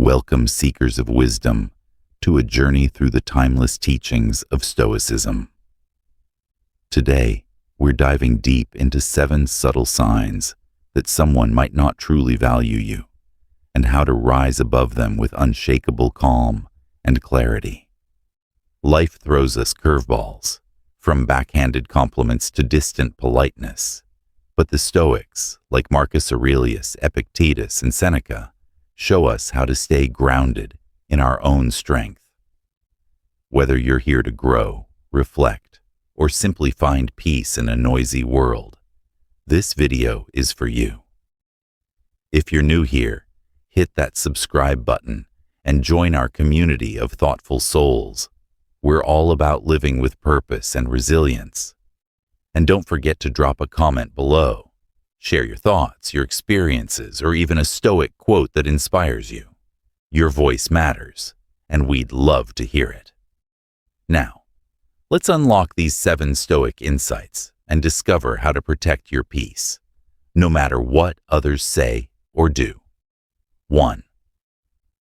Welcome, seekers of wisdom, to a journey through the timeless teachings of Stoicism. Today, we're diving deep into 7 subtle signs that someone might not truly value you, and how to rise above them with unshakable calm and clarity. Life throws us curveballs, from backhanded compliments to distant politeness, but the Stoics, like Marcus Aurelius, Epictetus, and Seneca, show us how to stay grounded in our own strength. Whether you're here to grow, reflect, or simply find peace in a noisy world, this video is for you. If you're new here, hit that subscribe button and join our community of thoughtful souls. We're all about living with purpose and resilience. And don't forget to drop a comment below. Share your thoughts, your experiences, or even a Stoic quote that inspires you. Your voice matters, and we'd love to hear it. Now, let's unlock these 7 Stoic insights and discover how to protect your peace, no matter what others say or do. 1.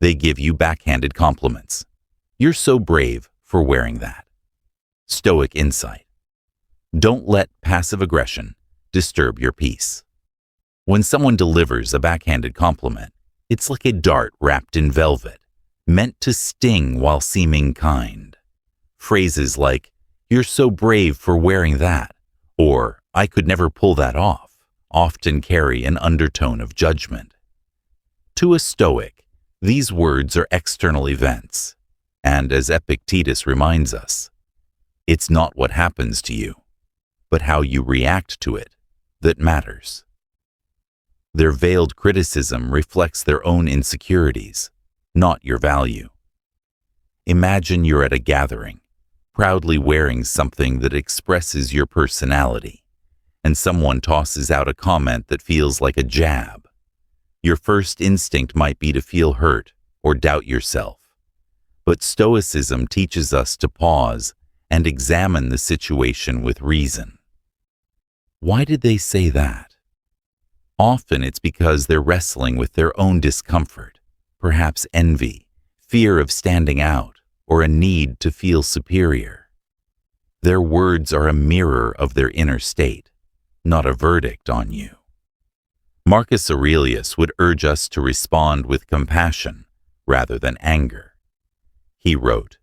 They give you backhanded compliments. You're so brave for wearing that. Stoic insight. Don't let passive aggression disturb your peace. When someone delivers a backhanded compliment, it's like a dart wrapped in velvet, meant to sting while seeming kind. Phrases like, "You're so brave for wearing that," or "I could never pull that off," often carry an undertone of judgment. To a Stoic, these words are external events, and as Epictetus reminds us, it's not what happens to you, but how you react to it that matters. Their veiled criticism reflects their own insecurities, not your value. Imagine you're at a gathering, proudly wearing something that expresses your personality, and someone tosses out a comment that feels like a jab. Your first instinct might be to feel hurt or doubt yourself, but Stoicism teaches us to pause and examine the situation with reason. Why did they say that? Often it's because they're wrestling with their own discomfort, perhaps envy, fear of standing out, or a need to feel superior. Their words are a mirror of their inner state, not a verdict on you. Marcus Aurelius would urge us to respond with compassion rather than anger. He wrote,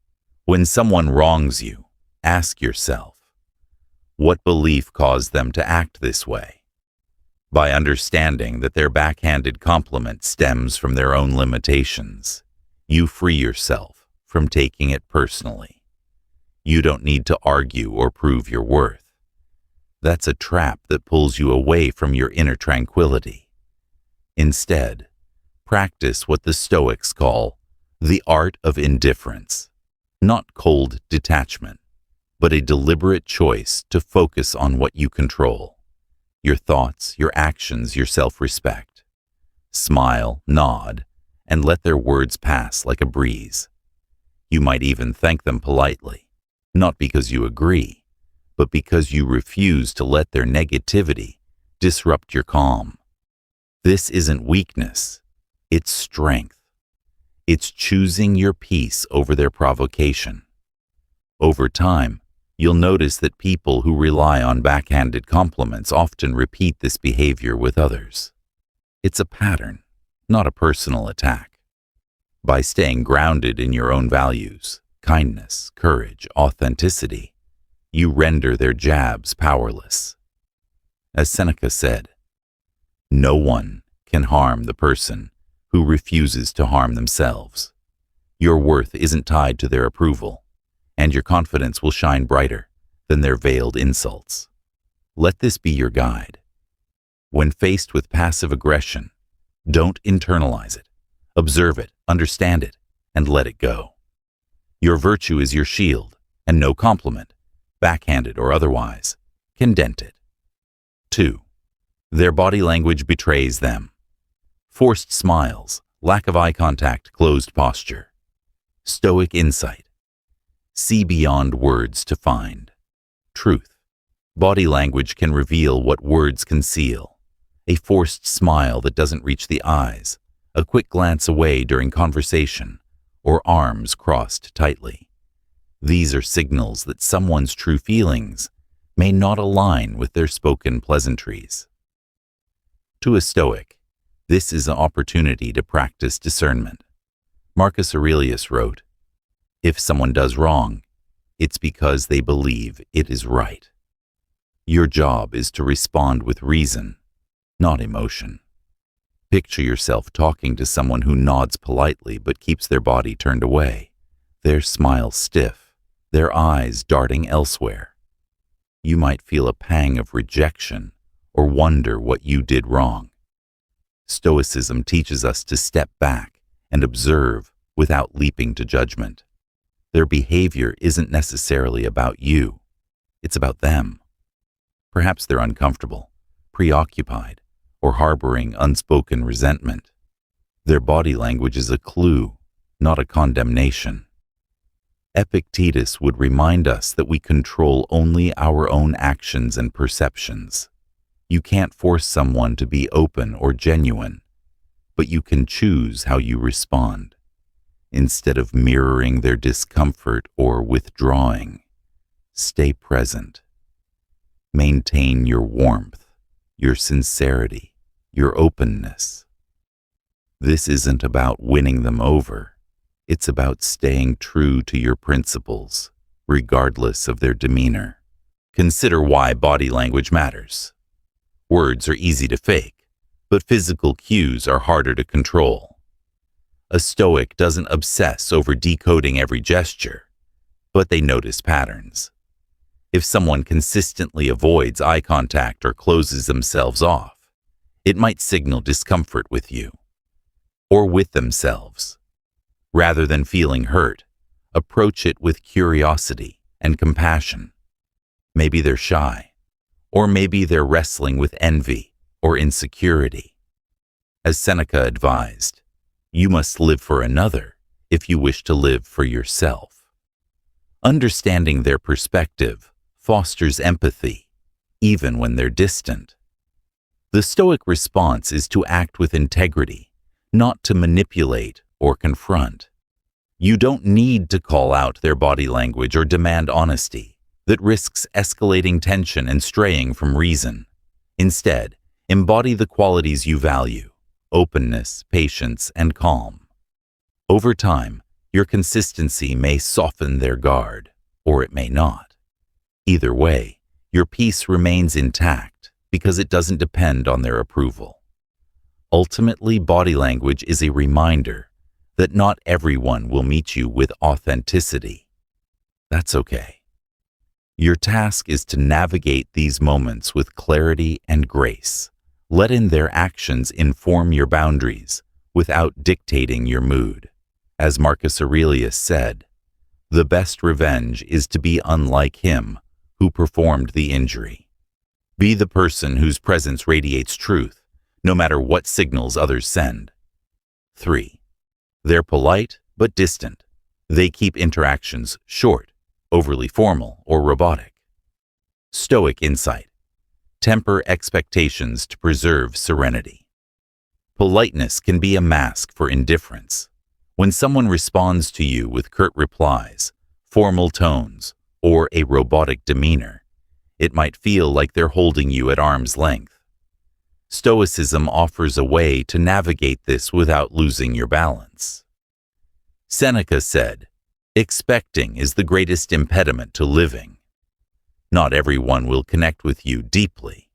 "When someone wrongs you, ask yourself, what belief caused them to act this way?" By understanding that their backhanded compliment stems from their own limitations, you free yourself from taking it personally. You don't need to argue or prove your worth. That's a trap that pulls you away from your inner tranquility. Instead, practice what the Stoics call the art of indifference, not cold detachment, but a deliberate choice to focus on what you control. Your thoughts, your actions, your self-respect. Smile, nod, and let their words pass like a breeze. You might even thank them politely, not because you agree, but because you refuse to let their negativity disrupt your calm. This isn't weakness, it's strength. It's choosing your peace over their provocation. Over time, you'll notice that people who rely on backhanded compliments often repeat this behavior with others. It's a pattern, not a personal attack. By staying grounded in your own values, kindness, courage, authenticity, you render their jabs powerless. As Seneca said, "No one can harm the person who refuses to harm themselves." Your worth isn't tied to their approval, and your confidence will shine brighter than their veiled insults. Let this be your guide. When faced with passive aggression, don't internalize it. Observe it, understand it, and let it go. Your virtue is your shield, and no compliment, backhanded or otherwise, can dent it. 2. Their body language betrays them. Forced smiles, lack of eye contact, closed posture. Stoic insight. See beyond words to find truth. Body language can reveal what words conceal. A forced smile that doesn't reach the eyes, a quick glance away during conversation, or arms crossed tightly. These are signals that someone's true feelings may not align with their spoken pleasantries. To a Stoic, this is an opportunity to practice discernment. Marcus Aurelius wrote, "If someone does wrong, it's because they believe it is right." Your job is to respond with reason, not emotion. Picture yourself talking to someone who nods politely but keeps their body turned away, their smile stiff, their eyes darting elsewhere. You might feel a pang of rejection or wonder what you did wrong. Stoicism teaches us to step back and observe without leaping to judgment. Their behavior isn't necessarily about you. It's about them. Perhaps they're uncomfortable, preoccupied, or harboring unspoken resentment. Their body language is a clue, not a condemnation. Epictetus would remind us that we control only our own actions and perceptions. You can't force someone to be open or genuine, but you can choose how you respond. Instead of mirroring their discomfort or withdrawing, stay present. Maintain your warmth, your sincerity, your openness. This isn't about winning them over. It's about staying true to your principles, regardless of their demeanor. Consider why body language matters. Words are easy to fake, but physical cues are harder to control. A Stoic doesn't obsess over decoding every gesture, but they notice patterns. If someone consistently avoids eye contact or closes themselves off, it might signal discomfort with you, or with themselves. Rather than feeling hurt, approach it with curiosity and compassion. Maybe they're shy, or maybe they're wrestling with envy or insecurity. As Seneca advised, you must live for another if you wish to live for yourself. Understanding their perspective fosters empathy, even when they're distant. The Stoic response is to act with integrity, not to manipulate or confront. You don't need to call out their body language or demand honesty that risks escalating tension and straying from reason. Instead, embody the qualities you value: openness, patience, and calm. Over time, your consistency may soften their guard, or it may not. Either way, your peace remains intact because it doesn't depend on their approval. Ultimately, body language is a reminder that not everyone will meet you with authenticity. That's okay. Your task is to navigate these moments with clarity and grace. Let in their actions inform your boundaries without dictating your mood. As Marcus Aurelius said, "The best revenge is to be unlike him who performed the injury." Be the person whose presence radiates truth, no matter what signals others send. 3. They're polite but distant. They keep interactions short, overly formal, or robotic. Stoic insight: temper expectations to preserve serenity. Politeness can be a mask for indifference. When someone responds to you with curt replies, formal tones, or a robotic demeanor, it might feel like they're holding you at arm's length. Stoicism offers a way to navigate this without losing your balance. Seneca said, "Expecting is the greatest impediment to living." Not everyone will connect with you deeply,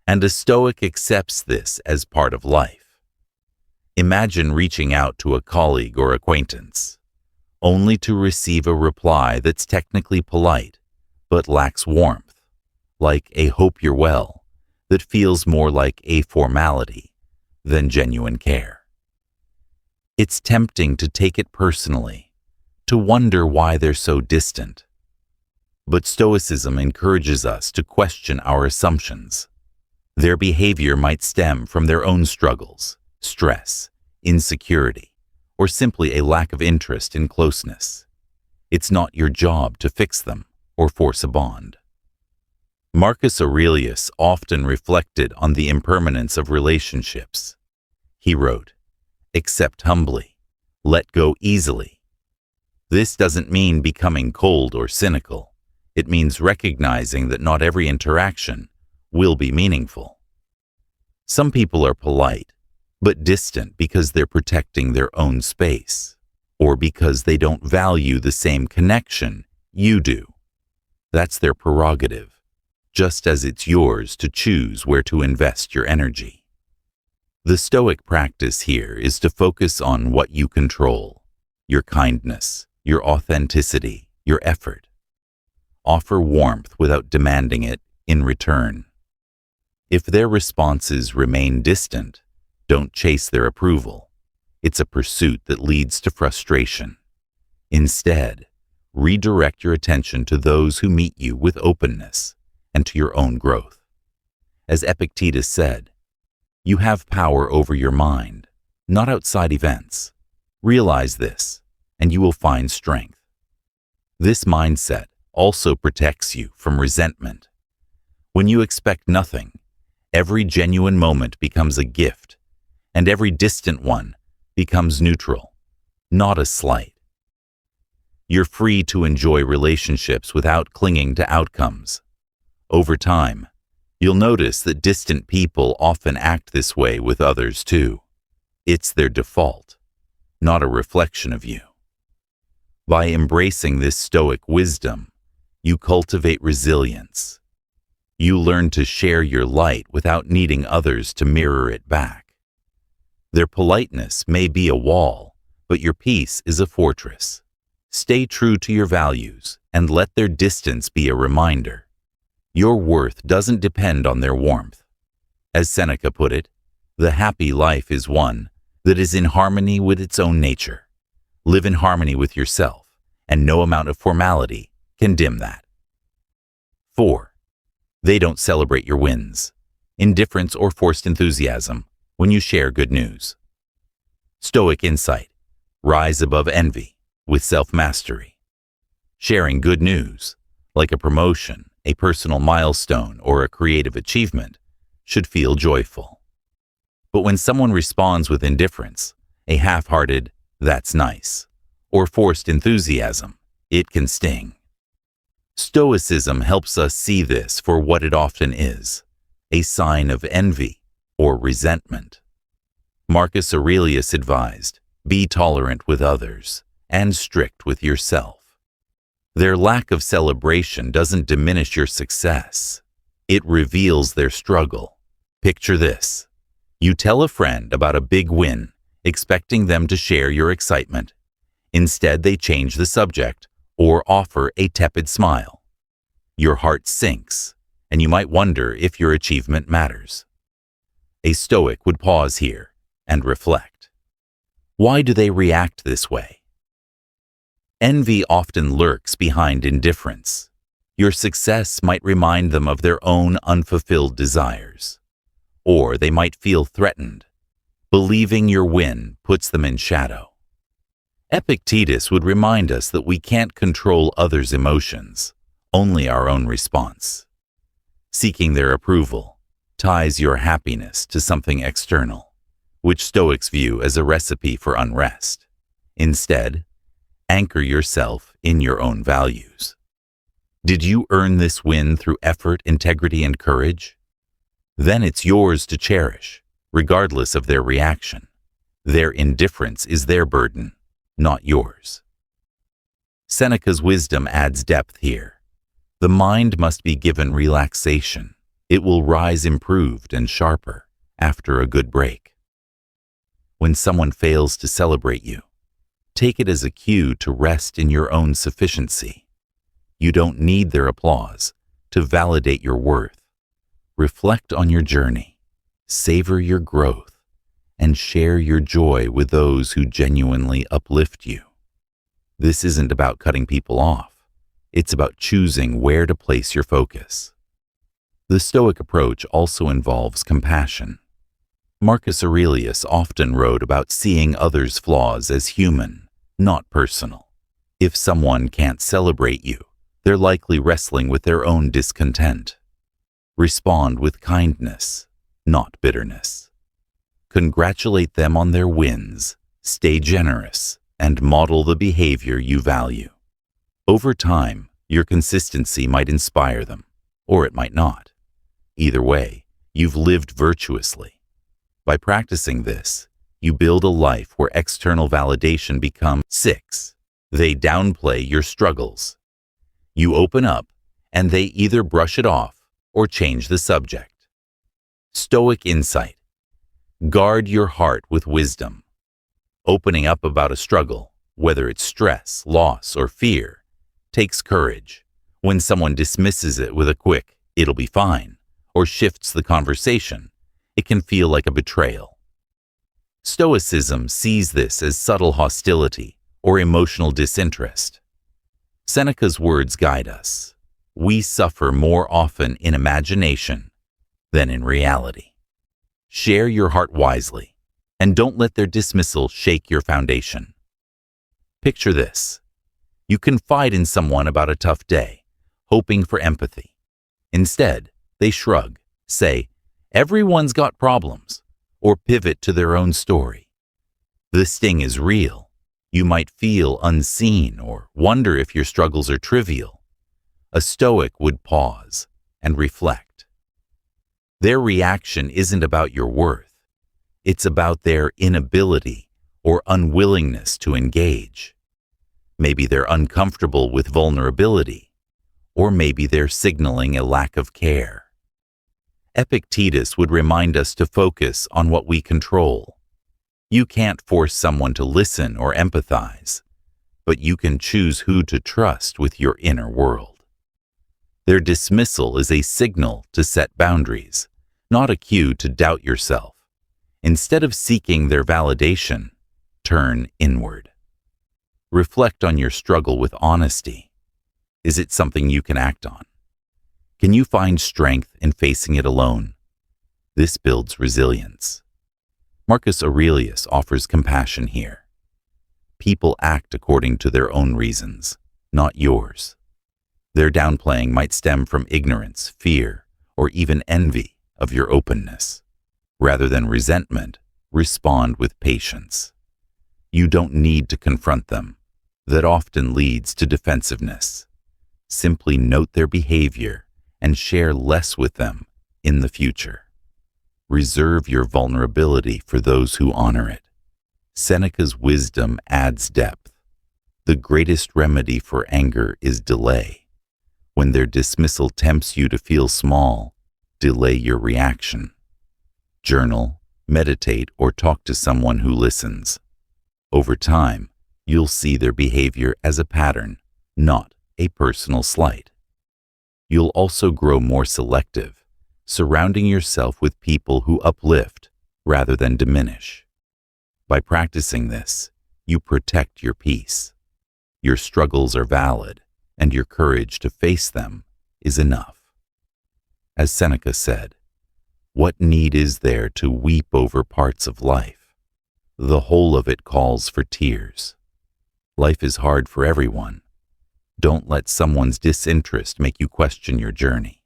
and a Stoic accepts this as part of life. Imagine reaching out to a colleague or acquaintance, only to receive a reply that's technically polite, but lacks warmth, like a "hope you're well," that feels more like a formality than genuine care. It's tempting to take it personally, to wonder why they're so distant. But Stoicism encourages us to question our assumptions. Their behavior might stem from their own struggles, stress, insecurity, or simply a lack of interest in closeness. It's not your job to fix them or force a bond. Marcus Aurelius often reflected on the impermanence of relationships. He wrote, accept humbly, let go easily. This doesn't mean becoming cold or cynical. It means recognizing that not every interaction will be meaningful. Some people are polite, but distant because they're protecting their own space, or because they don't value the same connection you do. That's their prerogative, just as it's yours to choose where to invest your energy. The Stoic practice here is to focus on what you control: your kindness, your authenticity, your effort. Offer warmth without demanding it in return. If their responses remain distant, don't chase their approval. It's a pursuit that leads to frustration. Instead, redirect your attention to those who meet you with openness and to your own growth. As Epictetus said, you have power over your mind, not outside events. Realize this, and you will find strength. This mindset also protects you from resentment. When you expect nothing, every genuine moment becomes a gift, and every distant one becomes neutral, not a slight. You're free to enjoy relationships without clinging to outcomes. Over time, you'll notice that distant people often act this way with others too. It's their default, not a reflection of you. By embracing this Stoic wisdom, you cultivate resilience. You learn to share your light without needing others to mirror it back. Their politeness may be a wall, but your peace is a fortress. Stay true to your values and let their distance be a reminder. Your worth doesn't depend on their warmth. As Seneca put it, the happy life is one that is in harmony with its own nature. Live in harmony with yourself, and no amount of formality can dim that. 4. They don't celebrate your wins, indifference, or forced enthusiasm when you share good news. Stoic insight: rise above envy with self-mastery. Sharing good news, like a promotion, a personal milestone, or a creative achievement, should feel joyful. But when someone responds with indifference, a half-hearted "that's nice," or forced enthusiasm, it can sting. Stoicism helps us see this for what it often is: a sign of envy or resentment. Marcus Aurelius advised, be tolerant with others and strict with yourself. Their lack of celebration doesn't diminish your success. It reveals their struggle. Picture this. You tell a friend about a big win, expecting them to share your excitement. Instead, they change the subject or offer a tepid smile. Your heart sinks, and you might wonder if your achievement matters. A Stoic would pause here and reflect. Why do they react this way? Envy often lurks behind indifference. Your success might remind them of their own unfulfilled desires. Or they might feel threatened. Believing your win puts them in shadow. Epictetus would remind us that we can't control others' emotions, only our own response. Seeking their approval ties your happiness to something external, which Stoics view as a recipe for unrest. Instead, anchor yourself in your own values. Did you earn this win through effort, integrity, and courage? Then it's yours to cherish, regardless of their reaction. Their indifference is their burden, not yours. Seneca's wisdom adds depth here. The mind must be given relaxation. It will rise improved and sharper after a good break. When someone fails to celebrate you, take it as a cue to rest in your own sufficiency. You don't need their applause to validate your worth. Reflect on your journey, savor your growth, and share your joy with those who genuinely uplift you. This isn't about cutting people off. It's about choosing where to place your focus. The Stoic approach also involves compassion. Marcus Aurelius often wrote about seeing others' flaws as human, not personal. If someone can't celebrate you, they're likely wrestling with their own discontent. Respond with kindness, not bitterness. Congratulate them on their wins, stay generous, and model the behavior you value. Over time, your consistency might inspire them, or it might not. Either way, you've lived virtuously. By practicing this, you build a life where external validation becomes 6. They downplay your struggles. You open up, and they either brush it off or change the subject. Stoic insight. Guard your heart with wisdom. Opening up about a struggle, whether it's stress, loss, or fear, takes courage. When someone dismisses it with a quick, "It'll be fine," or shifts the conversation, it can feel like a betrayal. Stoicism sees this as subtle hostility or emotional disinterest. Seneca's words guide us. We suffer more often in imagination than in reality. Share your heart wisely, and don't let their dismissal shake your foundation. Picture this. You confide in someone about a tough day, hoping for empathy. Instead, they shrug, say, "Everyone's got problems," or pivot to their own story. The sting is real. You might feel unseen or wonder if your struggles are trivial. A Stoic would pause and reflect. Their reaction isn't about your worth. It's about their inability or unwillingness to engage. Maybe they're uncomfortable with vulnerability, or maybe they're signaling a lack of care. Epictetus would remind us to focus on what we control. You can't force someone to listen or empathize, but you can choose who to trust with your inner world. Their dismissal is a signal to set boundaries, not a cue to doubt yourself. Instead of seeking their validation, turn inward. Reflect on your struggle with honesty. Is it something you can act on? Can you find strength in facing it alone? This builds resilience. Marcus Aurelius offers compassion here. People act according to their own reasons, not yours. Their downplaying might stem from ignorance, fear, or even envy of your openness. Rather than resentment, respond with patience. You don't need to confront them. That often leads to defensiveness. Simply note their behavior and share less with them in the future. Reserve your vulnerability for those who honor it. Seneca's wisdom adds depth. The greatest remedy for anger is delay. When their dismissal tempts you to feel small, delay your reaction. Journal, meditate, or talk to someone who listens. Over time, you'll see their behavior as a pattern, not a personal slight. You'll also grow more selective, surrounding yourself with people who uplift rather than diminish. By practicing this, you protect your peace. Your struggles are valid, and your courage to face them is enough. As Seneca said, "What need is there to weep over parts of life? The whole of it calls for tears." Life is hard for everyone. Don't let someone's disinterest make you question your journey.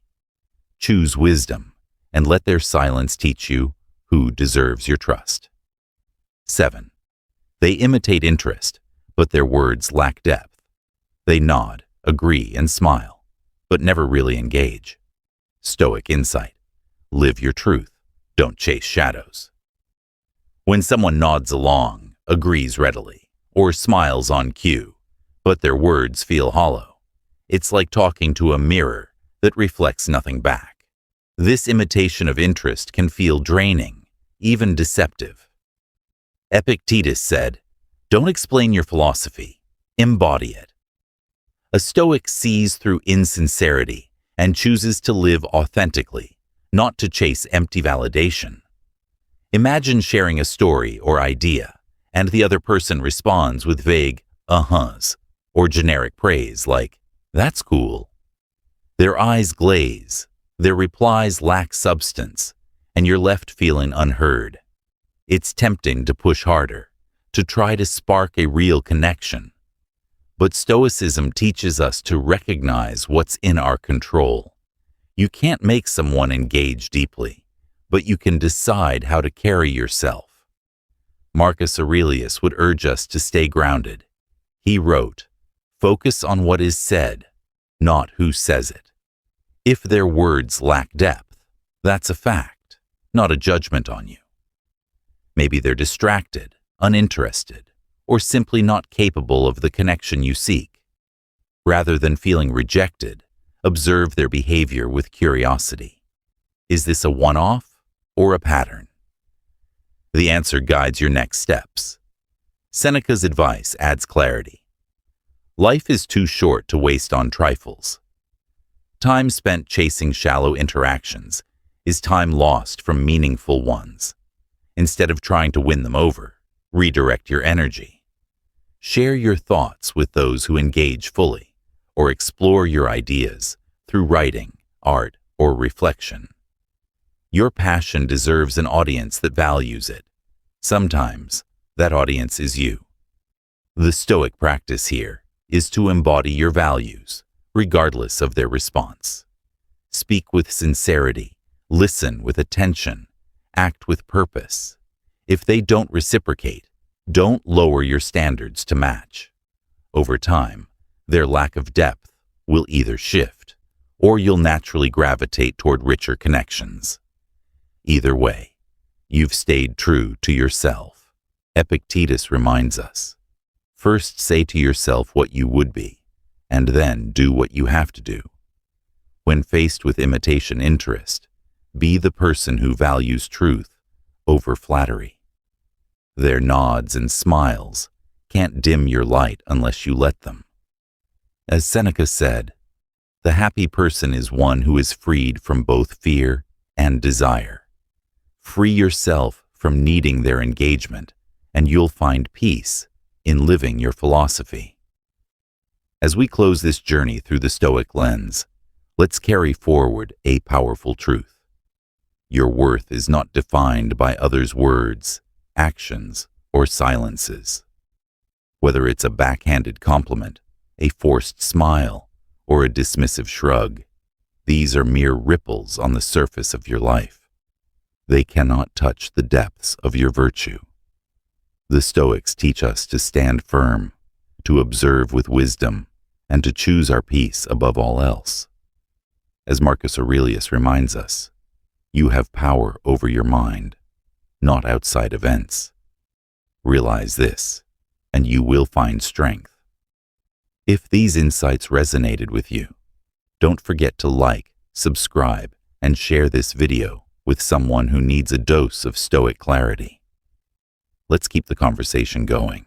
Choose wisdom, and let their silence teach you who deserves your trust. 7. They imitate interest, but their words lack depth. They nod, agree, and smile, but never really engage. Stoic insight. Live your truth. Don't chase shadows. When someone nods along, agrees readily, or smiles on cue, but their words feel hollow, it's like talking to a mirror that reflects nothing back. This imitation of interest can feel draining, even deceptive. Epictetus said, "Don't explain your philosophy, embody it." A Stoic sees through insincerity and chooses to live authentically, not to chase empty validation. Imagine sharing a story or idea, and the other person responds with vague uh-huhs or generic praise like, "That's cool." Their eyes glaze, their replies lack substance, and you're left feeling unheard. It's tempting to push harder, to try to spark a real connection. But Stoicism teaches us to recognize what's in our control. You can't make someone engage deeply, but you can decide how to carry yourself. Marcus Aurelius would urge us to stay grounded. He wrote, "Focus on what is said, not who says it." If their words lack depth, that's a fact, not a judgment on you. Maybe they're distracted, uninterested, or simply not capable of the connection you seek. Rather than feeling rejected, observe their behavior with curiosity. Is this a one-off or a pattern? The answer guides your next steps. Seneca's advice adds clarity. Life is too short to waste on trifles. Time spent chasing shallow interactions is time lost from meaningful ones. Instead of trying to win them over, redirect your energy. Share your thoughts with those who engage fully, or explore your ideas through writing, art, or reflection. Your passion deserves an audience that values it. Sometimes, that audience is you. The Stoic practice here is to embody your values, regardless of their response. Speak with sincerity, listen with attention, act with purpose. If they don't reciprocate, don't lower your standards to match. Over time, their lack of depth will either shift, or you'll naturally gravitate toward richer connections. Either way, you've stayed true to yourself. Epictetus reminds us, first say to yourself what you would be, and then do what you have to do. When faced with imitation interest, be the person who values truth over flattery. Their nods and smiles can't dim your light unless you let them. As Seneca said, the happy person is one who is freed from both fear and desire. Free yourself from needing their engagement, and you'll find peace in living your philosophy. As we close this journey through the Stoic lens, let's carry forward a powerful truth. Your worth is not defined by others' words, actions, or silences. Whether it's a backhanded compliment, a forced smile, or a dismissive shrug, these are mere ripples on the surface of your life. They cannot touch the depths of your virtue. The Stoics teach us to stand firm, to observe with wisdom, and to choose our peace above all else. As Marcus Aurelius reminds us, you have power over your mind, not outside events. Realize this, and you will find strength. If these insights resonated with you, don't forget to like, subscribe, and share this video with someone who needs a dose of Stoic clarity. Let's keep the conversation going.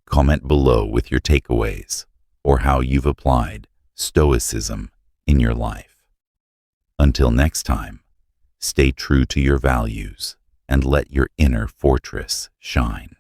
Comment below with your takeaways or how you've applied Stoicism in your life. Until next time, stay true to your values and let your inner fortress shine.